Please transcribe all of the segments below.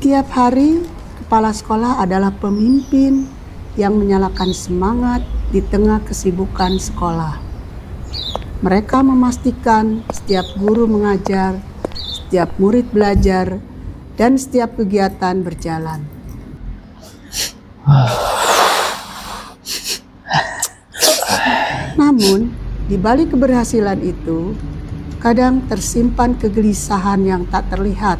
Tiap hari, kepala sekolah adalah pemimpin yang menyalakan semangat di tengah kesibukan sekolah. Mereka memastikan setiap guru mengajar, setiap murid belajar, dan setiap kegiatan berjalan. Namun, di balik keberhasilan itu, kadang tersimpan kegelisahan yang tak terlihat.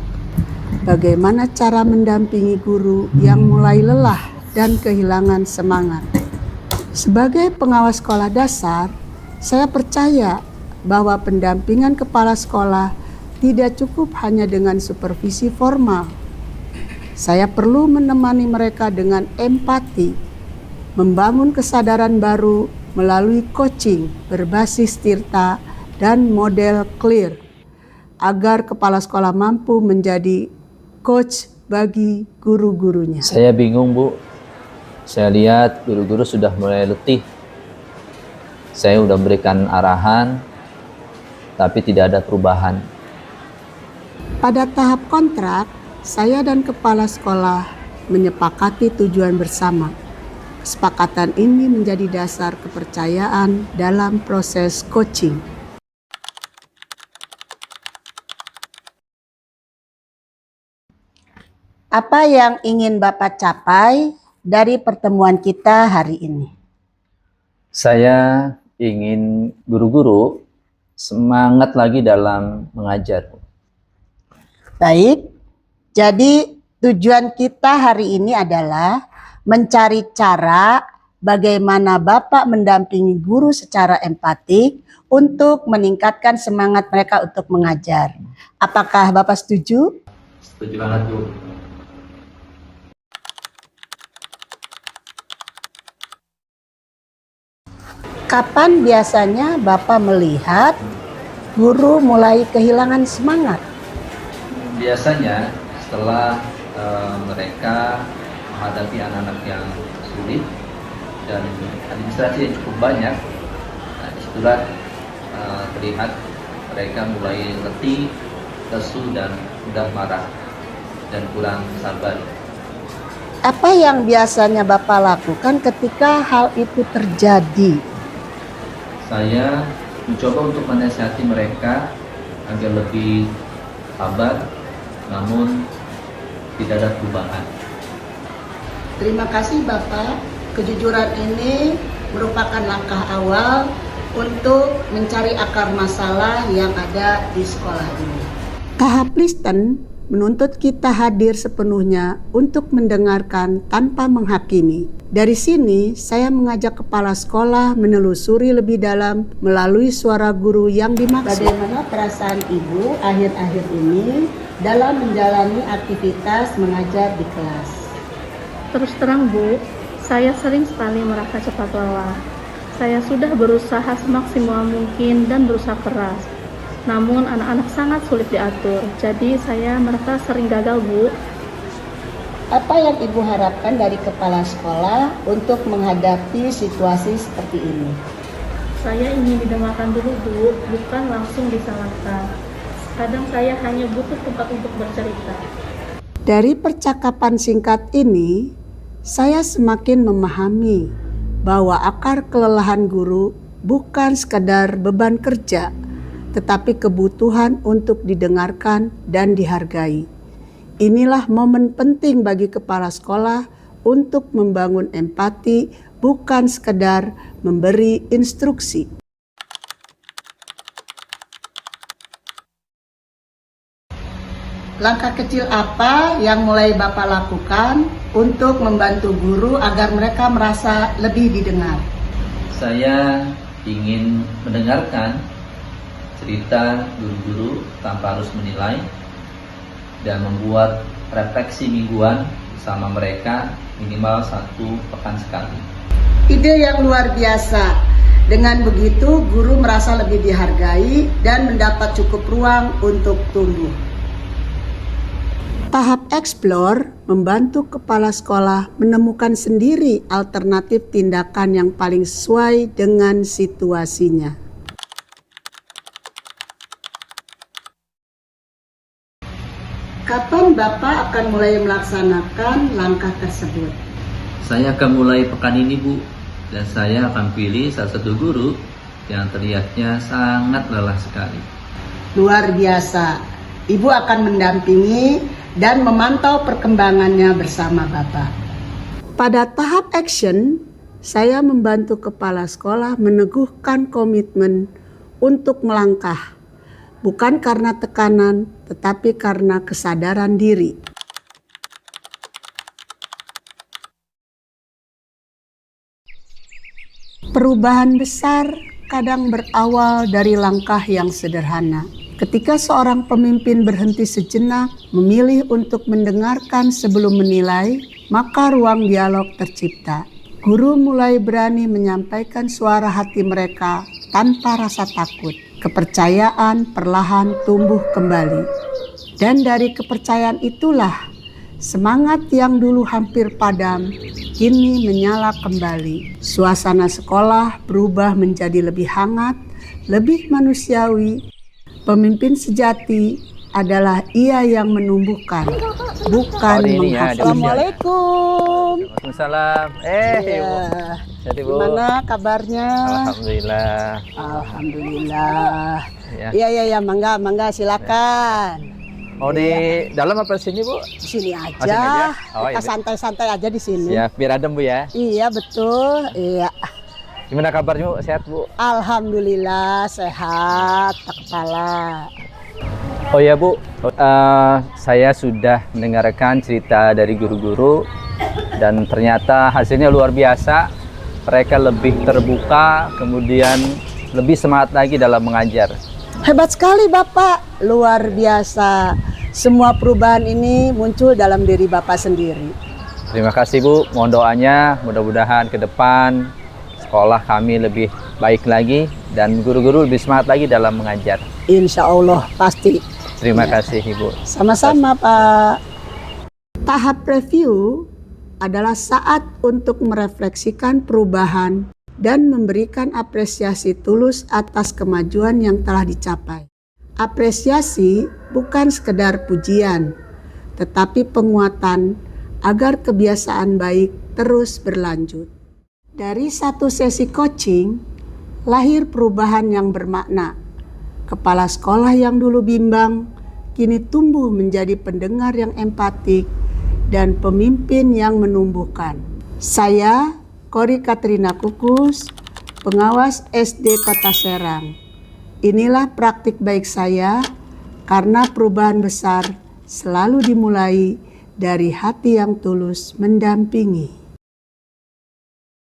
Bagaimana cara mendampingi guru yang mulai lelah dan kehilangan semangat? Sebagai pengawas sekolah dasar, saya percaya bahwa pendampingan kepala sekolah tidak cukup hanya dengan supervisi formal. Saya perlu menemani mereka dengan empati, membangun kesadaran baru melalui coaching berbasis Tirta dan model Clear, agar kepala sekolah mampu menjadi coach bagi guru-gurunya. Saya bingung, Bu. Saya lihat guru-guru sudah mulai letih. Saya sudah berikan arahan, tapi tidak ada perubahan. Pada tahap kontrak, saya dan kepala sekolah menyepakati tujuan bersama. Kesepakatan ini menjadi dasar kepercayaan dalam proses coaching. Apa yang ingin Bapak capai dari pertemuan kita hari ini? Saya ingin guru-guru semangat lagi dalam mengajar. Baik, jadi tujuan kita hari ini adalah mencari cara bagaimana Bapak mendampingi guru secara empatik untuk meningkatkan semangat mereka untuk mengajar. Apakah Bapak setuju? Setuju banget, Bu. Kapan biasanya Bapak melihat guru mulai kehilangan semangat? Biasanya setelah mereka menghadapi anak-anak yang sulit dan administrasi yang cukup banyak, nah disitulah terlihat mereka mulai letih, lesu, dan mudah marah dan kurang sabar. Apa yang biasanya Bapak lakukan ketika hal itu terjadi? Saya mencoba untuk menasihati mereka agar lebih sabar, namun tidak ada perubahan. Terima kasih Bapak, kejujuran ini merupakan langkah awal untuk mencari akar masalah yang ada di sekolah ini. Tahap listen menuntut kita hadir sepenuhnya untuk mendengarkan tanpa menghakimi. Dari sini, saya mengajak kepala sekolah menelusuri lebih dalam melalui suara guru yang dimaksud. Bagaimana perasaan Ibu akhir-akhir ini dalam menjalani aktivitas mengajar di kelas? Terus terang, Bu, saya sering sekali merasa cepat lelah. Saya sudah berusaha semaksimal mungkin dan berusaha keras. Namun anak-anak sangat sulit diatur, jadi saya merasa sering gagal, Bu. Apa yang Ibu harapkan dari kepala sekolah untuk menghadapi situasi seperti ini? Saya ingin didengarkan dulu, Bu, bukan langsung disalahkan. Kadang saya hanya butuh tempat untuk bercerita. Dari percakapan singkat ini, saya semakin memahami bahwa akar kelelahan guru bukan sekadar beban kerja, tetapi kebutuhan untuk didengarkan dan dihargai. Inilah momen penting bagi kepala sekolah untuk membangun empati, bukan sekadar memberi instruksi. Langkah kecil apa yang mulai Bapak lakukan untuk membantu guru agar mereka merasa lebih didengar? Saya ingin mendengarkan cerita guru-guru tanpa harus menilai dan membuat refleksi mingguan bersama mereka minimal 1 pekan sekali. Ide yang luar biasa. Dengan begitu, guru merasa lebih dihargai dan mendapat cukup ruang untuk tumbuh. Tahap explore membantu kepala sekolah menemukan sendiri alternatif tindakan yang paling sesuai dengan situasinya. Kapan Kapan Bapak akan mulai melaksanakan langkah tersebut? Saya akan mulai pekan ini, Bu. Dan saya akan pilih salah satu guru yang terlihatnya sangat lelah sekali. Luar biasa. Ibu akan mendampingi dan memantau perkembangannya bersama Bapak. Pada tahap action, saya membantu kepala sekolah meneguhkan komitmen untuk melangkah, bukan karena tekanan, tetapi karena kesadaran diri. Perubahan besar kadang berawal dari langkah yang sederhana. Ketika seorang pemimpin berhenti sejenak, memilih untuk mendengarkan sebelum menilai, maka ruang dialog tercipta. Guru mulai berani menyampaikan suara hati mereka tanpa rasa takut. Kepercayaan perlahan tumbuh kembali. Dan dari kepercayaan itulah, semangat yang dulu hampir padam, kini menyala kembali. Suasana sekolah berubah menjadi lebih hangat, lebih manusiawi. Pemimpin sejati adalah ia yang menumbuhkan, bukan menghakimi. Assalamualaikum. Waalaikumsalam. Ibu. Jadi, Bu. Gimana kabarnya? Alhamdulillah. Alhamdulillah. Ya. Iya, mangga, silakan. Mau di dalam apa sini, Bu? Di sini aja. Oh, sini aja. Oh, Kita iya. santai-santai aja di sini. Ya, biar adem, Bu ya. Iya, betul. Iya. Gimana kabarnya, Bu? Sehat, Bu? Alhamdulillah sehat, tak kepala. Oh ya, Bu, saya sudah mendengarkan cerita dari guru-guru dan ternyata hasilnya luar biasa. Mereka lebih terbuka, kemudian lebih semangat lagi dalam mengajar. Hebat sekali Bapak, luar biasa. Semua perubahan ini muncul dalam diri Bapak sendiri. Terima kasih, Bu. Mohon doanya, mudah-mudahan ke depan sekolah kami lebih baik lagi dan guru-guru lebih semangat lagi dalam mengajar. Insya Allah pasti. Terima kasih, Ibu. Sama-sama Pak. Tahap review adalah saat untuk merefleksikan perubahan dan memberikan apresiasi tulus atas kemajuan yang telah dicapai. Apresiasi bukan sekedar pujian, tetapi penguatan agar kebiasaan baik terus berlanjut. Dari satu sesi coaching, lahir perubahan yang bermakna. Kepala sekolah yang dulu bimbang, kini tumbuh menjadi pendengar yang empatik dan pemimpin yang menumbuhkan. Saya, Kori Katrina Kukus, pengawas SD Kota Serang. Inilah praktik baik saya, karena perubahan besar selalu dimulai dari hati yang tulus mendampingi.